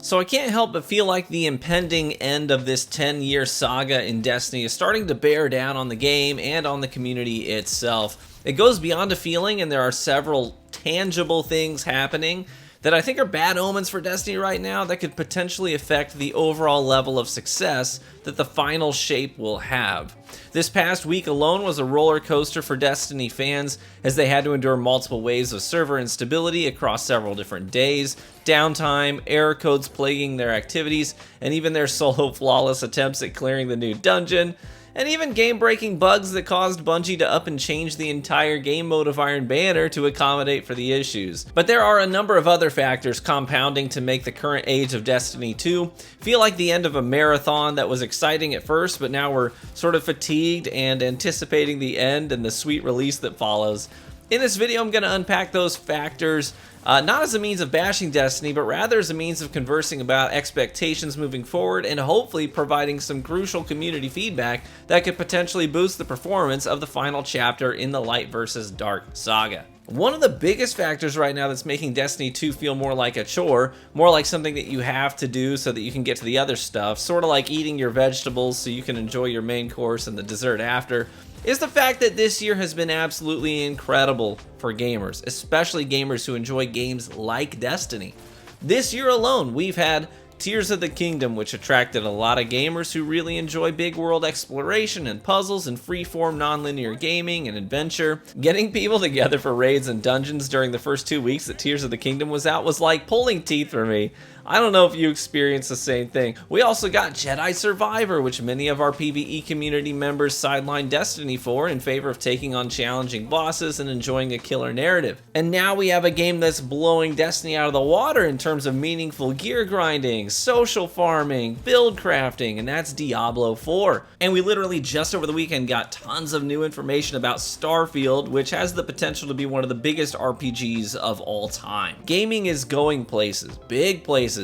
So I can't help but feel like the impending end of this 10-year saga in Destiny is starting to bear down on the game and on the community itself. It goes beyond a feeling, and there are several tangible things happening that I think are bad omens for Destiny right now that could potentially affect the overall level of success that the final shape will have. This past week alone was a roller coaster for Destiny fans as they had to endure multiple waves of server instability across several different days, downtime, error codes plaguing their activities, and even their solo flawless attempts at clearing the new dungeon. And even game-breaking bugs that caused Bungie to up and change the entire game mode of Iron Banner to accommodate for the issues. But there are a number of other factors compounding to make the current age of Destiny 2 feel like the end of a marathon that was exciting at first, but now we're sort of fatigued and anticipating the end and the sweet release that follows. In this video, I'm going to unpack those factors, not as a means of bashing Destiny, but rather as a means of conversing about expectations moving forward and hopefully providing some crucial community feedback that could potentially boost the performance of the final chapter in the Light versus Dark saga. One of the biggest factors right now that's making Destiny 2 feel more like a chore, more like something that you have to do so that you can get to the other stuff, sort of like eating your vegetables so you can enjoy your main course and the dessert after, is the fact that this year has been absolutely incredible for gamers, especially gamers who enjoy games like Destiny. This year alone, we've had Tears of the Kingdom, which attracted a lot of gamers who really enjoy big world exploration and puzzles and freeform nonlinear gaming and adventure. Getting people together for raids and dungeons during the first 2 weeks that Tears of the Kingdom was out was like pulling teeth for me. I don't know if you experienced the same thing. We also got Jedi Survivor, which many of our PvE community members sidelined Destiny for in favor of taking on challenging bosses and enjoying a killer narrative. And now we have a game that's blowing Destiny out of the water in terms of meaningful gear grinding, social farming, build crafting, and that's Diablo 4. And we literally just over the weekend got tons of new information about Starfield, which has the potential to be one of the biggest RPGs of all time. Gaming is going places, big places.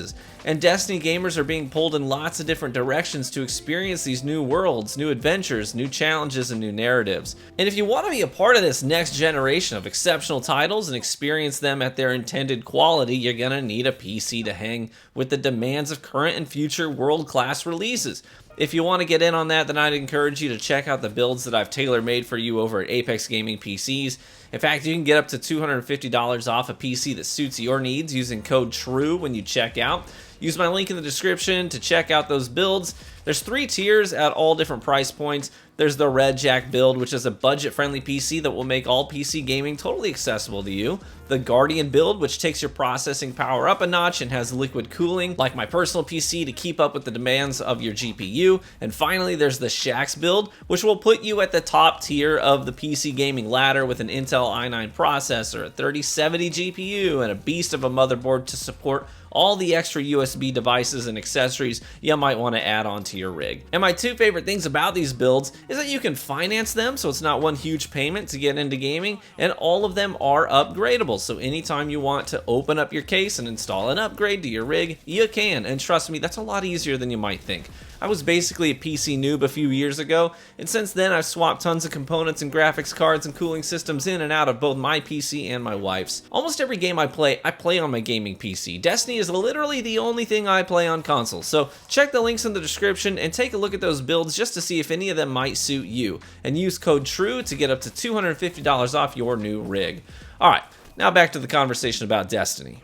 And Destiny gamers are being pulled in lots of different directions to experience these new worlds, new adventures, new challenges, and new narratives. And if you want to be a part of this next generation of exceptional titles and experience them at their intended quality, you're gonna need a PC to hang with the demands of current and future world-class releases. If you want to get in on that, then I'd encourage you to check out the builds that I've tailor-made for you over at Apex Gaming PCs. In fact, you can get up to $250 off a PC that suits your needs using code TRUE when you check out. Use my link in the description to check out those builds. There's 3 tiers at all different price points. There's the Red Jack build, which is a budget-friendly PC that will make all PC gaming totally accessible to you. The Guardian build, which takes your processing power up a notch and has liquid cooling, like my personal PC, to keep up with the demands of your GPU. And finally, there's the Shaxx build, which will put you at the top tier of the PC gaming ladder with an Intel i9 processor, a 3070 GPU, and a beast of a motherboard to support all the extra USB devices and accessories you might want to add onto your rig. And my 2 favorite things about these builds is that you can finance them, so it's not one huge payment to get into gaming, and all of them are upgradable, so anytime you want to open up your case and install an upgrade to your rig, you can, and trust me, that's a lot easier than you might think. I was basically a PC noob a few years ago, and since then I've swapped tons of components and graphics cards and cooling systems in and out of both my PC and my wife's. Almost every game I play on my gaming PC. Destiny is literally the only thing I play on console, so check the links in the description and take a look at those builds just to see if any of them might suit you, and use code TRUE to get up to $250 off your new rig. Alright, now back to the conversation about Destiny.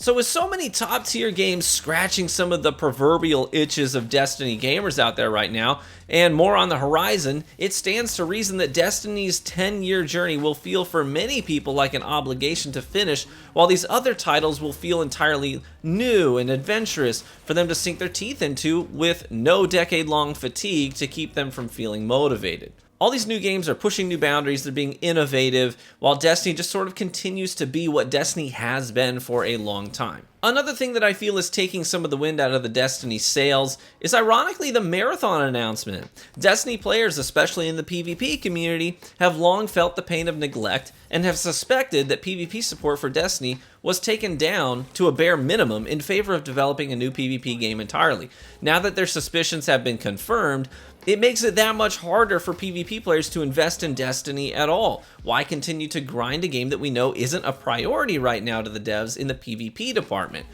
So with so many top tier games scratching some of the proverbial itches of Destiny gamers out there right now, and more on the horizon, it stands to reason that Destiny's 10-year journey will feel for many people like an obligation to finish, while these other titles will feel entirely new and adventurous for them to sink their teeth into with no decade-long fatigue to keep them from feeling motivated. All these new games are pushing new boundaries, they're being innovative, while Destiny just sort of continues to be what Destiny has been for a long time. Another thing that I feel is taking some of the wind out of the Destiny sails is ironically the Marathon announcement. Destiny players, especially in the PvP community, have long felt the pain of neglect and have suspected that PvP support for Destiny was taken down to a bare minimum in favor of developing a new PvP game entirely. Now that their suspicions have been confirmed, it makes it that much harder for PvP players to invest in Destiny at all. Why continue to grind a game that we know isn't a priority right now to the devs in the PvP department?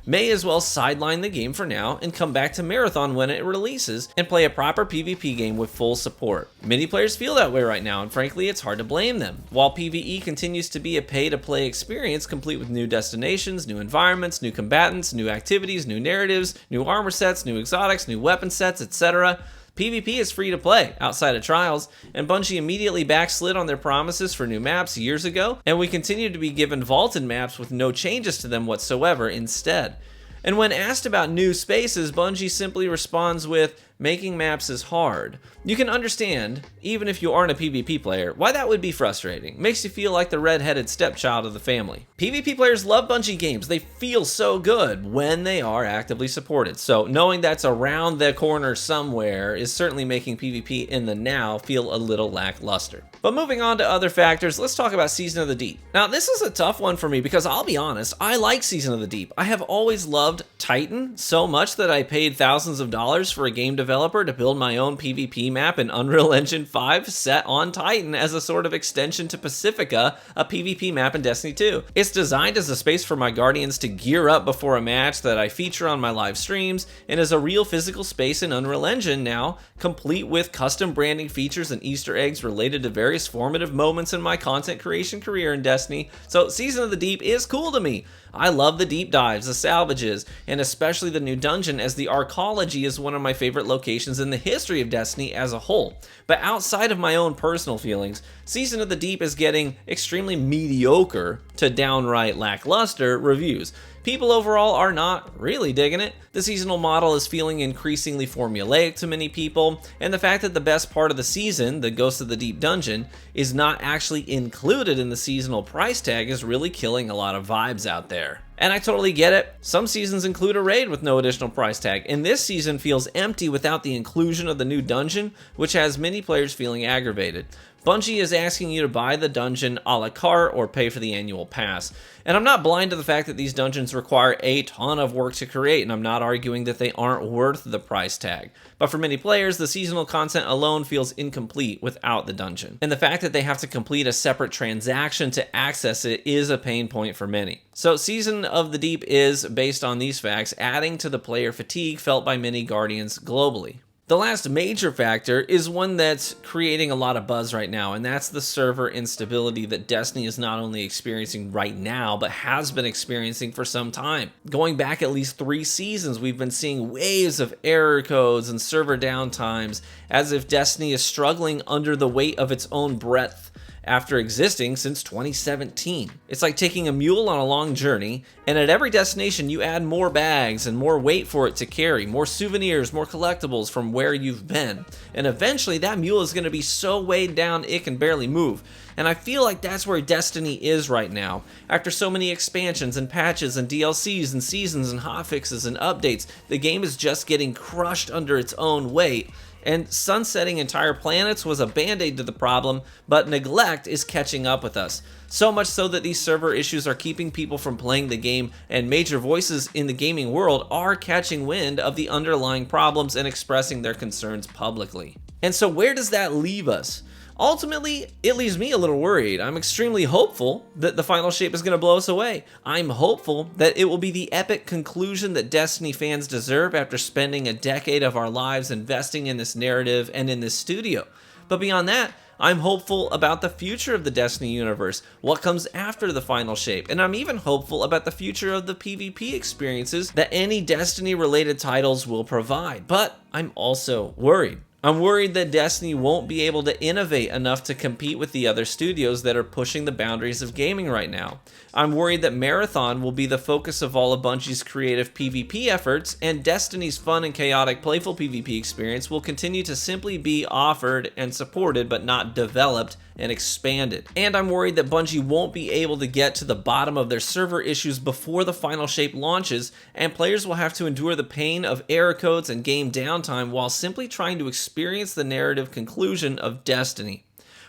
may as well sideline the game for now and come back to Marathon when it releases and play a proper PvP game with full support. Many players feel that way right now, and frankly it's hard to blame them. While PvE continues to be a pay-to-play experience complete with new destinations, new environments, new combatants, new activities, new narratives, new armor sets, new exotics, new weapon sets, etc., PvP is free to play outside of Trials, and Bungie immediately backslid on their promises for new maps years ago, and we continue to be given vaulted maps with no changes to them whatsoever instead. And when asked about new spaces, Bungie simply responds with, making maps is hard. You can understand, even if you aren't a PvP player, why that would be frustrating. Makes you feel like the red-headed stepchild of the family. PvP players love Bungie games. They feel so good when they are actively supported. So knowing that's around the corner somewhere is certainly making PvP in the now feel a little lackluster. But moving on to other factors, let's talk about Season of the Deep. Now this is a tough one for me because I'll be honest, I like Season of the Deep. I have always loved Titan so much that I paid thousands of dollars for a game developer to build my own PvP map in Unreal Engine 5 set on Titan as a sort of extension to Pacifica, a PvP map in Destiny 2. It's designed as a space for my Guardians to gear up before a match that I feature on my live streams, and is a real physical space in Unreal Engine now, complete with custom branding features and Easter eggs related to various formative moments in my content creation career in Destiny. So Season of the Deep is cool to me. I love the deep dives, the salvages, and especially the new dungeon, as the Arcology is one of my favorite locations in the history of Destiny as a whole. But outside of my own personal feelings, Season of the Deep is getting extremely mediocre to downright lackluster reviews. People overall are not really digging it. The seasonal model is feeling increasingly formulaic to many people, and the fact that the best part of the season, the Ghost of the Deep dungeon, is not actually included in the seasonal price tag is really killing a lot of vibes out there. And I totally get it. Some seasons include a raid with no additional price tag, and this season feels empty without the inclusion of the new dungeon, which has many players feeling aggravated. Bungie is asking you to buy the dungeon a la carte or pay for the annual pass. And I'm not blind to the fact that these dungeons require a ton of work to create, and I'm not arguing that they aren't worth the price tag. But for many players, the seasonal content alone feels incomplete without the dungeon. And the fact that they have to complete a separate transaction to access it is a pain point for many. So Season of the Deep is, based on these facts, adding to the player fatigue felt by many Guardians globally. The last major factor is one that's creating a lot of buzz right now, and that's the server instability that Destiny is not only experiencing right now, but has been experiencing for some time. Going back at least 3 seasons, we've been seeing waves of error codes and server downtimes, as if Destiny is struggling under the weight of its own breadth after existing since 2017. It's like taking a mule on a long journey, and at every destination you add more bags and more weight for it to carry, more souvenirs, more collectibles from where you've been. And eventually that mule is going to be so weighed down it can barely move. And I feel like that's where Destiny is right now. After so many expansions and patches and DLCs and seasons and hotfixes and updates, the game is just getting crushed under its own weight. And sunsetting entire planets was a band-aid to the problem, but neglect is catching up with us. So much so that these server issues are keeping people from playing the game, and major voices in the gaming world are catching wind of the underlying problems and expressing their concerns publicly. And so where does that leave us? Ultimately, it leaves me a little worried. I'm extremely hopeful that the final shape is going to blow us away. I'm hopeful that it will be the epic conclusion that Destiny fans deserve after spending a decade of our lives investing in this narrative and in this studio. But beyond that, I'm hopeful about the future of the Destiny universe, what comes after the final shape, and I'm even hopeful about the future of the PvP experiences that any Destiny-related titles will provide. But I'm also worried. I'm worried that Destiny won't be able to innovate enough to compete with the other studios that are pushing the boundaries of gaming right now. I'm worried that Marathon will be the focus of all of Bungie's creative PvP efforts, and Destiny's fun and chaotic playful PvP experience will continue to simply be offered and supported but not developed and expanded. And I'm worried that Bungie won't be able to get to the bottom of their server issues before the final shape launches, and players will have to endure the pain of error codes and game downtime while simply trying to experience the narrative conclusion of Destiny.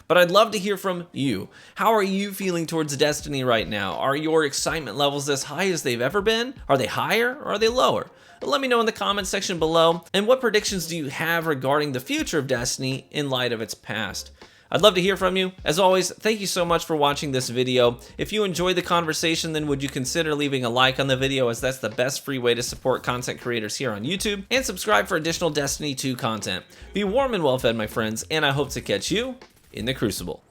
But I'd love to hear from you. How are you feeling towards Destiny right now? Are your excitement levels as high as they've ever been? Are they higher or are they lower? Let me know in the comments section below. And what predictions do you have regarding the future of Destiny in light of its past? I'd love to hear from you. As always, thank you so much for watching this video. If you enjoyed the conversation, then would you consider leaving a like on the video, as that's the best free way to support content creators here on YouTube, and subscribe for additional Destiny 2 content. Be warm and well fed, my friends, and I hope to catch you in the Crucible.